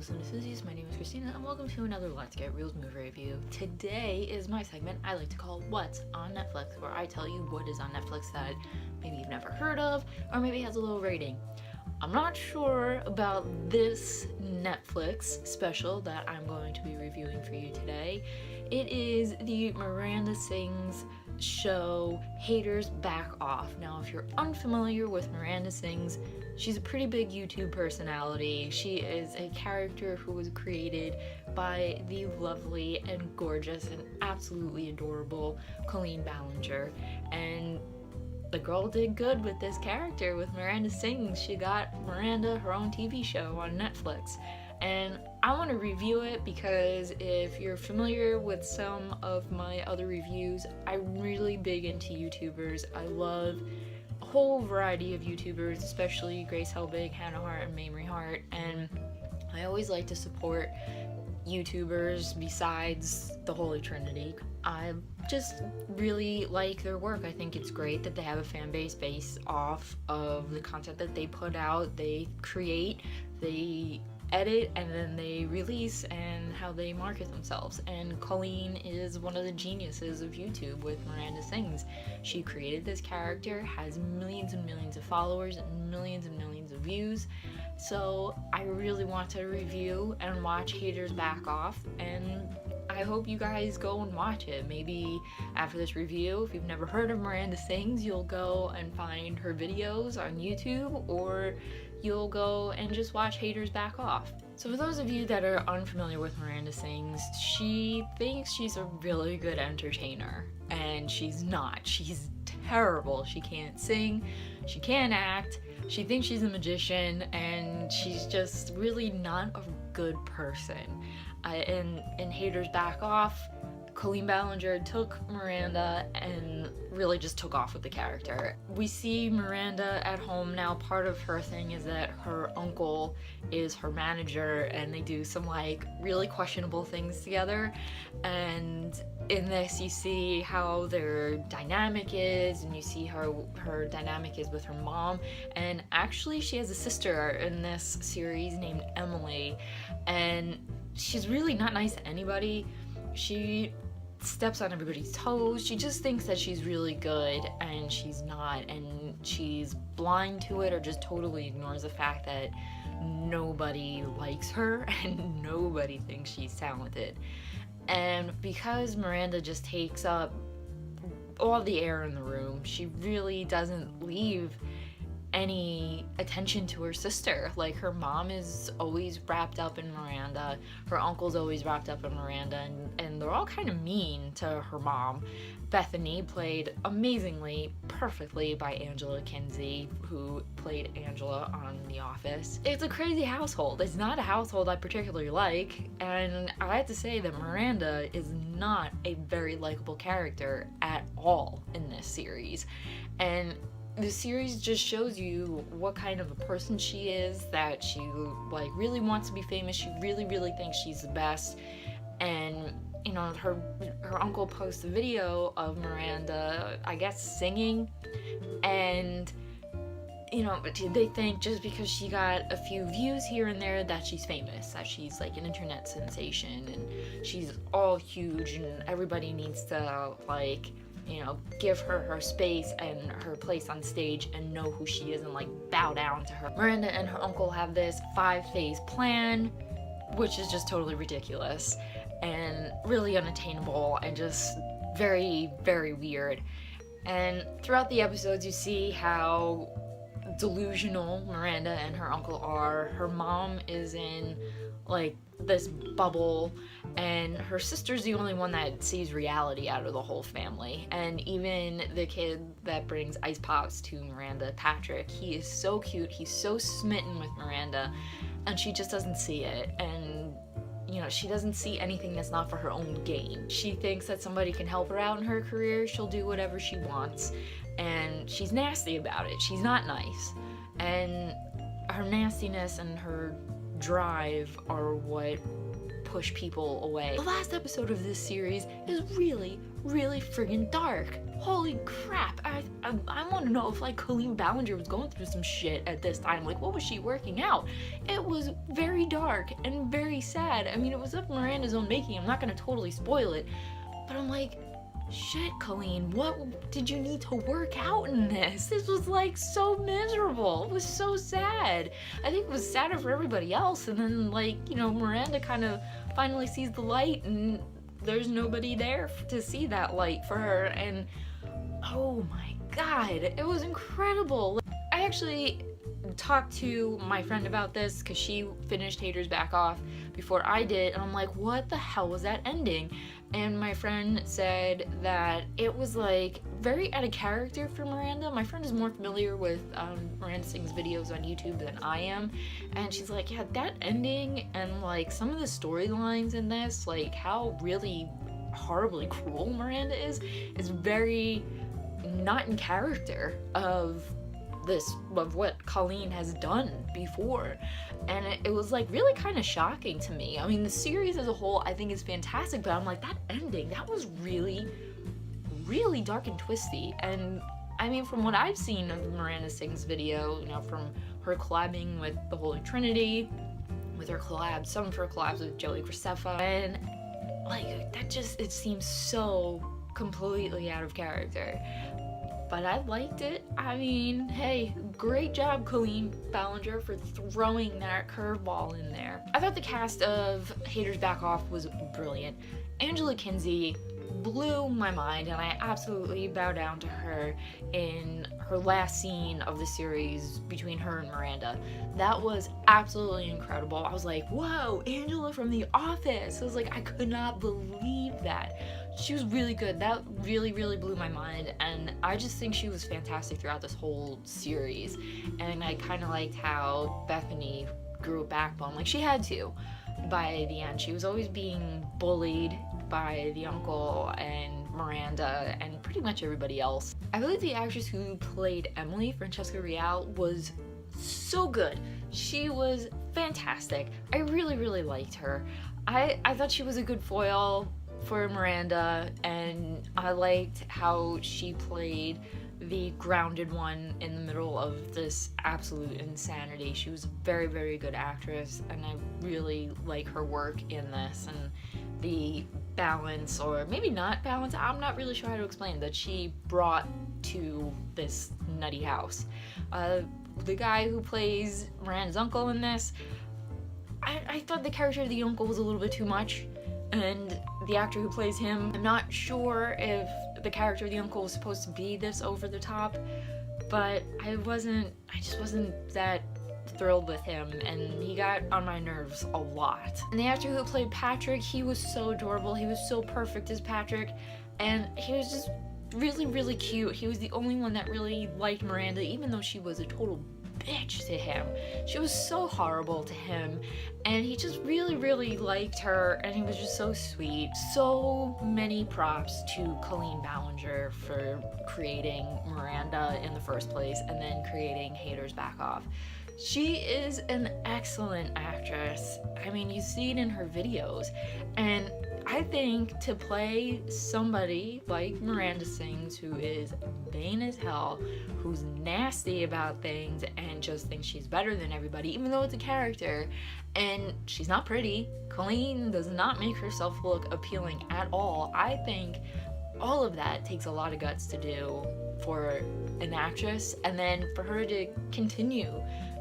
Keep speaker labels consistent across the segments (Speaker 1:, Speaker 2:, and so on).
Speaker 1: Listen Enthusiasts, my name is Christina, and welcome to another Let's Get Reels movie review. Today is my segment I like to call What's on Netflix, where I tell you what is on Netflix that maybe you've never heard of, or maybe has a low rating. I'm not sure about this Netflix special that I'm going to be reviewing for you today. It is the Miranda Sings show Haters Back Off. Now, if you're unfamiliar with Miranda Sings, she's a pretty big YouTube personality. She is a character who was created by the lovely and gorgeous and absolutely adorable Colleen Ballinger. And the girl did good with this character with Miranda Sings. She got Miranda her own TV show on Netflix. And I want to review it because if you're familiar with some of my other reviews, I'm really big into YouTubers. I love a whole variety of YouTubers, especially Grace Helbig, Hannah Hart, and Mamrie Hart, and I always like to support YouTubers besides the Holy Trinity. I just really like their work. I think it's great that they have a fan base based off of the content that they put out, they create, they edit, and then they release, and how they market themselves. And Colleen is one of the geniuses of YouTube with Miranda Sings. She created this character, has millions and millions of followers and millions of views. So I really want to review and watch Haters Back Off, and I hope you guys go and watch it. Maybe after this review, if you've never heard of Miranda Sings, you'll go and find her videos on YouTube, or you'll go and just watch Haters Back Off. So for those of you that are unfamiliar with Miranda Sings, she thinks she's a really good entertainer, and she's not. She's terrible. She can't sing, she can't act, she thinks she's a magician, and she's just really not a good person. In Haters Back Off, Colleen Ballinger took Miranda and really just took off with the character. We see Miranda at home now. Part of her thing is that her uncle is her manager, and they do some like really questionable things together. And in this, you see how their dynamic is, and you see how her dynamic is with her mom. And actually, she has a sister in this series named Emily, and she's really not nice to anybody. She steps on everybody's toes. She just thinks that she's really good, and she's not, and she's blind to it, or just totally ignores the fact that nobody likes her and nobody thinks she's talented. And because Miranda just takes up all the air in the room, she really doesn't leave any attention to her sister. Like, her mom is always wrapped up in Miranda, her uncle's always wrapped up in Miranda, and they're all kind of mean to her mom. Bethany, played amazingly, perfectly by Angela Kinsey, who played Angela on The Office. It's a crazy household. It's not a household I particularly like, and I have to say that Miranda is not a very likable character at all in this series. And the series just shows you what kind of a person she is, that she like really wants to be famous. She really thinks she's the best. And you know, her uncle posts a video of Miranda, I guess, singing, and you know, they think just because she got a few views here and there that she's famous, that she's like an internet sensation, and she's all huge, and everybody needs to like, you know, give her space and her place on stage and know who she is and like bow down to her. Miranda and her uncle have this 5-phase plan, which is just totally ridiculous and really unattainable and just very weird. And throughout the episodes, you see how delusional Miranda and her uncle are. Her mom is in like this bubble, and her sister's the only one that sees reality out of the whole family. And even the kid that brings ice pops to Miranda, Patrick, he is so cute, he's so smitten with Miranda, and she just doesn't see it. And you know, she doesn't see anything that's not for her own gain. She thinks that somebody can help her out in her career, she'll do whatever she wants, and she's nasty about it. She's not nice, and her nastiness and her drive are what push people away. The last episode of this series is really really friggin' dark. Holy crap. I want to know if like Colleen Ballinger was going through some shit at this time. Like, what was she working out? It was very dark and very sad. I mean, it was of Miranda's own making. I'm not going to totally spoil it, but I'm like, shit, Colleen, what did you need to work out in this? This was like so miserable. It was so sad. I think it was sadder for everybody else. And then, like, you know, Miranda kind of finally sees the light, and there's nobody there to see that light for her. And oh my god, it was incredible. I actually talked to my friend about this because she finished Haters Back Off before I did, and I'm like, what the hell was that ending? And my friend said that it was like very out of character for Miranda. My friend is more familiar with Miranda Sings videos on YouTube than I am, and she's like, yeah, that ending and like some of the storylines in this, like how really horribly cruel Miranda is very not in character of what Colleen has done before. And it was like really kind of shocking to me. I mean, the series as a whole I think is fantastic, but I'm like, that ending, that was really, really dark and twisty. And I mean, from what I've seen of Miranda Sings video, you know, from her collabing with the Holy Trinity, with her collabs, some of her collabs with Joey Graceffa, and like that just, it seems so completely out of character. But I liked it. I mean, hey, great job, Colleen Ballinger, for throwing that curveball in there. I thought the cast of Haters Back Off was brilliant. Angela Kinsey blew my mind, and I absolutely bow down to her in her last scene of the series between her and Miranda. That was absolutely incredible. I was like, whoa, Angela from The Office. I was like, I could not believe that. She was really good. That really, really blew my mind, and I just think she was fantastic throughout this whole series. And I kind of liked how Bethany grew a backbone, like she had to by the end. She was always being bullied by the uncle and Miranda and pretty much everybody else. I believe the actress who played Emily, Francesca Real, was so good. She was fantastic. I really, really liked her. I thought she was a good foil for Miranda, and I liked how she played the grounded one in the middle of this absolute insanity. She was a very, very good actress, and I really like her work in this, and the balance, or maybe not balance, I'm not really sure how to explain, that she brought to this nutty house. The guy who plays Miranda's uncle in this, I thought the character of the uncle was a little bit too much, and the actor who plays him, I'm not sure if the character of the uncle was supposed to be this over the top, but I just wasn't that thrilled with him, and he got on my nerves a lot. And the actor who played Patrick, he was so adorable. He was so perfect as Patrick, and he was just really, really cute. He was the only one that really liked Miranda, even though she was a total bitch to him. She was so horrible to him, and he just really, really liked her, and he was just so sweet. So many props to Colleen Ballinger for creating Miranda in the first place, and then creating Haters Back Off. She is an excellent actress. I mean, you see it in her videos, and I think to play somebody like Miranda Sings, who is vain as hell, who's nasty about things and just thinks she's better than everybody, even though it's a character, and she's not pretty. Colleen does not make herself look appealing at all. I think all of that takes a lot of guts to do for an actress, and then for her to continue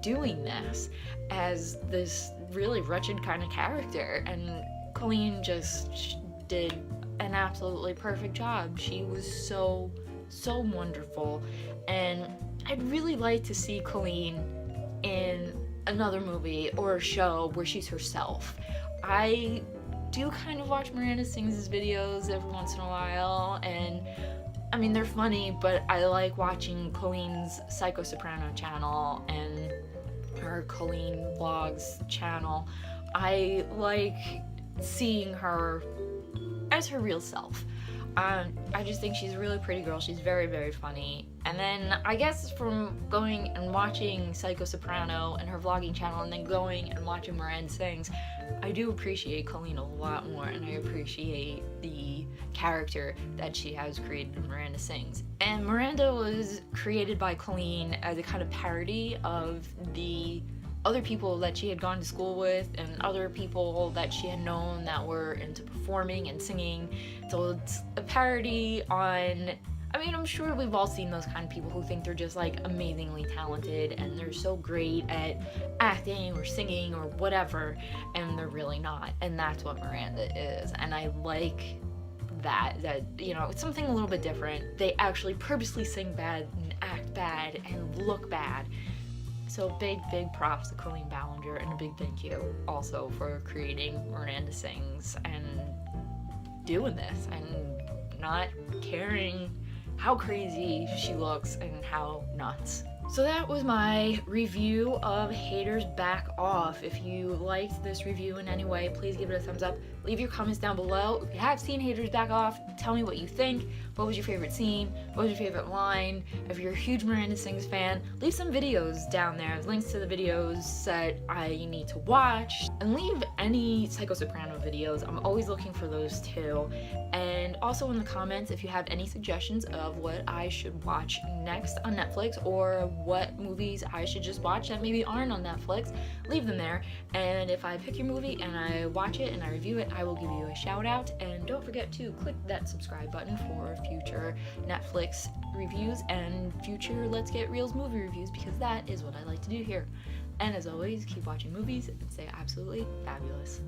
Speaker 1: doing this as this really wretched kind of character. And Colleen just did an absolutely perfect job. She was so wonderful, and I'd really like to see Colleen in another movie or a show where she's herself. I do kind of watch Miranda Sings' videos every once in a while, and I mean, they're funny, but I like watching Colleen's Psycho Soprano channel and her Colleen Vlogs channel. I like seeing her as her real self. I just think she's a really pretty girl. She's very, very funny. And then I guess from going and watching Psycho Soprano and her vlogging channel, and then going and watching Miranda Sings, I do appreciate Colleen a lot more, and I appreciate the character that she has created in Miranda Sings. And Miranda was created by Colleen as a kind of parody of the other people that she had gone to school with and other people that she had known that were into performing and singing. So it's a parody on, I mean, I'm sure we've all seen those kind of people who think they're just like amazingly talented and they're so great at acting or singing or whatever, and they're really not. And that's what Miranda is. And I like that, you know, it's something a little bit different. They actually purposely sing bad and act bad and look bad. So big props to Colleen Ballinger, and a big thank you also for creating Miranda Sings and doing this and not caring how crazy she looks and how nuts. So that was my review of Haters Back Off. If you liked this review in any way, please give it a thumbs up. Leave your comments down below. If you have seen Haters Back Off, tell me what you think. What was your favorite scene? What was your favorite line? If you're a huge Miranda Sings fan, leave some videos down there. Links to the videos that I need to watch. And leave any Psycho Soprano videos. I'm always looking for those too. And also in the comments, if you have any suggestions of what I should watch next on Netflix, or what movies I should just watch that maybe aren't on Netflix, leave them there. And if I pick your movie and I watch it and I review it, I will give you a shout out. And don't forget to click that subscribe button for future Netflix reviews and future Let's Get Reels movie reviews, because that is what I like to do here. And as always, keep watching movies and stay absolutely fabulous.